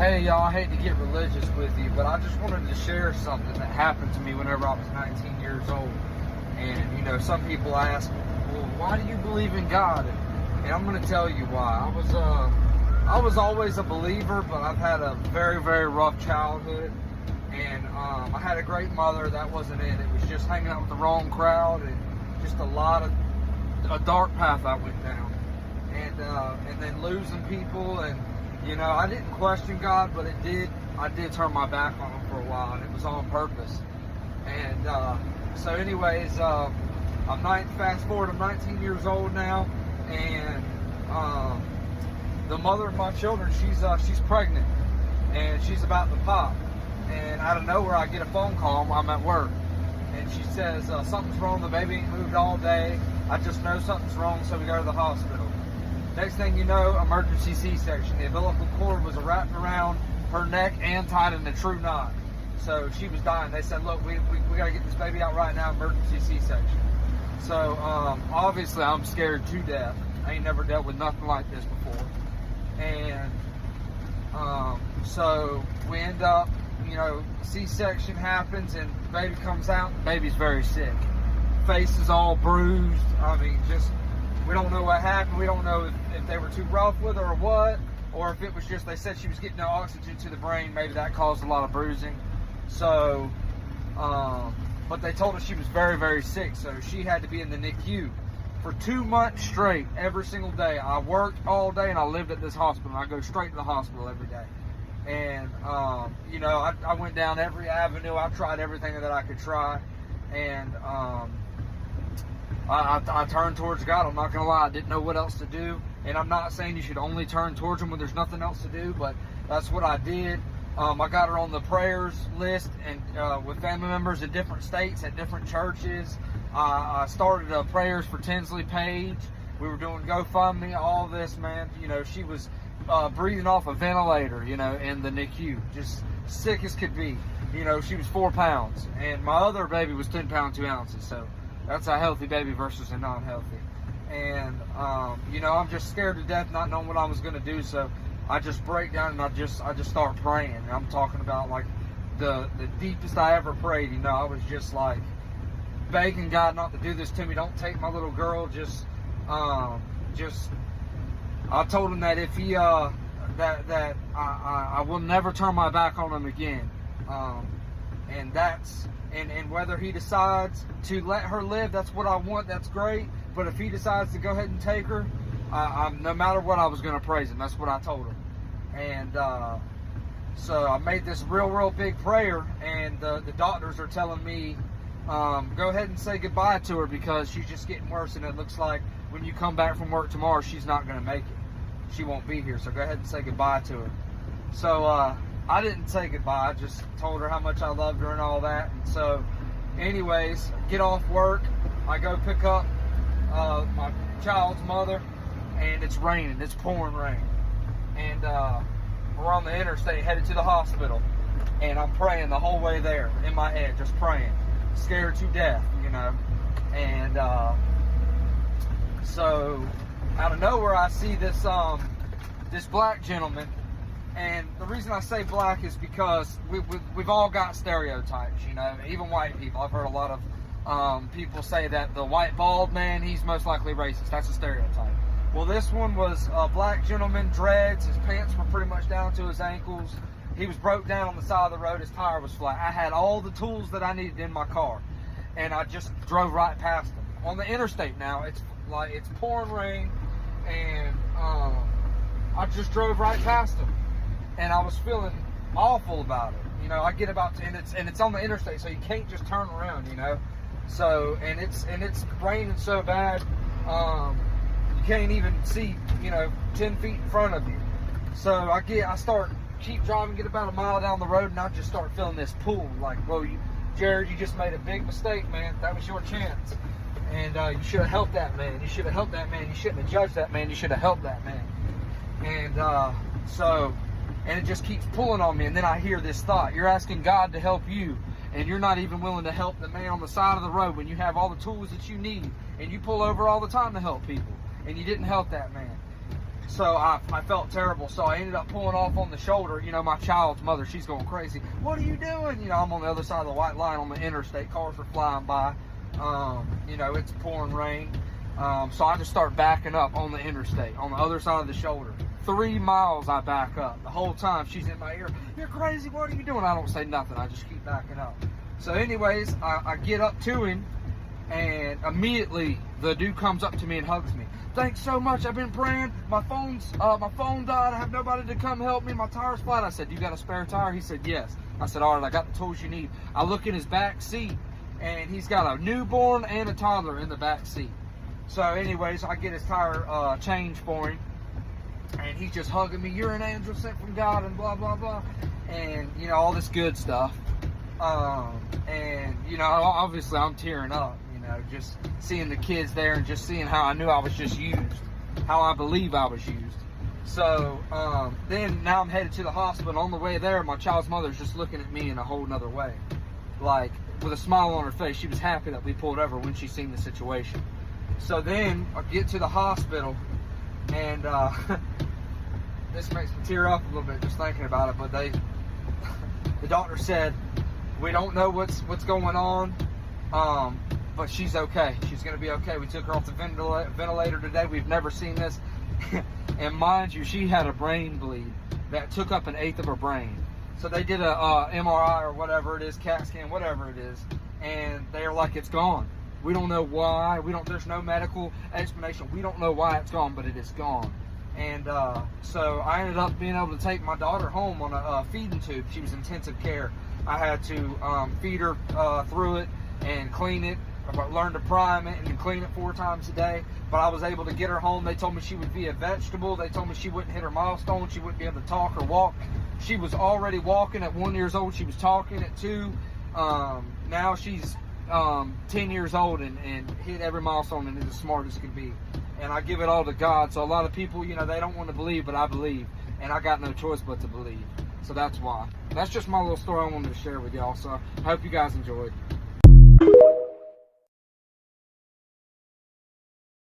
Hey y'all, I hate to get religious with you, but I just wanted to share something that happened to me whenever I was 19 years old. And you know, some people ask, well, why do you believe in God? And I'm going to tell you why. I was always a believer, but I've had a very, very rough childhood. And I had a great mother. That wasn't it. It was just hanging out with the wrong crowd and just a dark path I went down. And then losing people, and you know, I didn't question God, but I did turn my back on him for a while, and it was on purpose. And so anyways, fast forward, I'm 19 years old now, and the mother of my children, she's pregnant, and she's about to pop. And out of nowhere, I get a phone call. I'm at work, and she says, something's wrong, the baby ain't moved all day. I just know something's wrong, so we go to the hospital. Next thing you know, emergency C-section. The umbilical cord was wrapped around her neck and tied in a true knot. So she was dying. They said, look, we got to get this baby out right now, emergency C-section. So obviously I'm scared to death. I ain't never dealt with nothing like this before. And so we end up, you know, C-section happens and the baby comes out. The baby's very sick. Face is all bruised. I mean, just, we don't know what happened. We don't know if they were too rough with her or what, or if it was just, they said she was getting no oxygen to the brain. Maybe that caused a lot of bruising. So, but they told us she was very, very sick. So she had to be in the NICU for 2 months straight, every single day. I worked all day and I lived at this hospital. I go straight to the hospital every day. And, you know, I went down every avenue. I tried everything that I could try. And, I turned towards God. I'm not going to lie. I didn't know what else to do. And I'm not saying you should only turn towards Him when there's nothing else to do, but that's what I did. I got her on the prayers list and with family members in different states at different churches. I started prayers for Tinsley Page. We were doing GoFundMe, all this, man. You know, she was breathing off a ventilator, you know, in the NICU. Just sick as could be. You know, she was 4 pounds. And my other baby was 10 pounds, 2 ounces. So that's a healthy baby versus a non-healthy. And, you know, I'm just scared to death, not knowing what I was going to do. So I just break down and I just start praying. And I'm talking about like the deepest I ever prayed. You know, I was just like begging God not to do this to me. Don't take my little girl. I told him that if he, that I will never turn my back on him again. And whether he decides to let her live, that's what I want, that's great. But if he decides to go ahead and take her, no matter what, I was going to praise him. That's what I told him. And so I made this real big prayer, and the doctors are telling me, go ahead and say goodbye to her because she's just getting worse, and it looks like when you come back from work tomorrow, she's not going to make it. She won't be here, so go ahead and say goodbye to her. So I didn't say goodbye. I just told her how much I loved her and all that. And so, anyways, get off work. I go pick up my child's mother, and it's raining. It's pouring rain. And we're on the interstate headed to the hospital. And I'm praying the whole way there in my head, just praying. Scared to death, you know. And so, out of nowhere, I see this this black gentleman. And the reason I say black is because we've all got stereotypes, you know, even white people. I've heard a lot of people say that the white bald man, he's most likely racist. That's a stereotype. Well, this one was a black gentleman, dreads. His pants were pretty much down to his ankles. He was broke down on the side of the road. His tire was flat. I had all the tools that I needed in my car, and I just drove right past him. On the interstate now, it's pouring rain, and I just drove right past him. And I was feeling awful about it. You know, I get about to, and it's on the interstate, so you can't just turn around, you know. So, and it's raining so bad, you can't even see, you know, 10 feet in front of you. So I start keep driving, get about a mile down the road, and I just start feeling this pull, like, whoa, Jared, you just made a big mistake, man. That was your chance. And you should have helped that man. You should have helped that man. You shouldn't have judged that man. You should have helped that man. And and it just keeps pulling on me. And then I hear this thought: you're asking God to help you, and you're not even willing to help the man on the side of the road when you have all the tools that you need, and you pull over all the time to help people, and you didn't help that man. So I felt terrible. So I ended up pulling off on the shoulder. You know, my child's mother, she's going crazy. What are you doing? You know, I'm on the other side of the white line on the interstate. Cars are flying by. You know, it's pouring rain. So I just start backing up on the interstate, on the other side of the shoulder. 3 miles I back up. The whole time she's in my ear. You're crazy. What are you doing? I don't say nothing. I just keep backing up. So anyways, I get up to him, and immediately the dude comes up to me and hugs me. Thanks so much. I've been praying. My phone died. I have nobody to come help me. My tire's flat. I said, you got a spare tire? He said, yes. I said, all right, I got the tools you need. I look in his back seat, and he's got a newborn and a toddler in the back seat. So anyways, I get his tire changed for him, and he's just hugging me. You're an angel sent from God, and blah, blah, blah. And, you know, all this good stuff. And, you know, obviously I'm tearing up. Just seeing the kids there and just seeing how I knew I was just used, how I believe I was used. So then now I'm headed to the hospital. On the way there, my child's mother's just looking at me in a whole nother way, like with a smile on her face. She was happy that we pulled over when she seen the situation. So then I get to the hospital, and this makes me tear up a little bit just thinking about it. But the doctor said, we don't know what's going on. But she's okay. She's going to be okay. We took her off the ventilator today. We've never seen this. And mind you, she had a brain bleed that took up 1/8 of her brain. So they did a MRI or whatever it is, CAT scan, whatever it is, and they're like, it's gone. We don't know why. There's no medical explanation. We don't know why it's gone, but it is gone. And so I ended up being able to take my daughter home on a feeding tube. She was intensive care. I had to feed her through it and clean it. I learned to prime it and then clean it 4 times a day. But I was able to get her home. They told me she would be a vegetable. They told me she wouldn't hit her milestone. She wouldn't be able to talk or walk. She was already walking at 1 year old. She was talking at 2. Now she's 10 years old and hit every milestone and is as smart as could be. And I give it all to God. So a lot of people, you know, they don't want to believe, but I believe. And I got no choice but to believe. So that's why. That's just my little story I wanted to share with y'all. So I hope you guys enjoyed.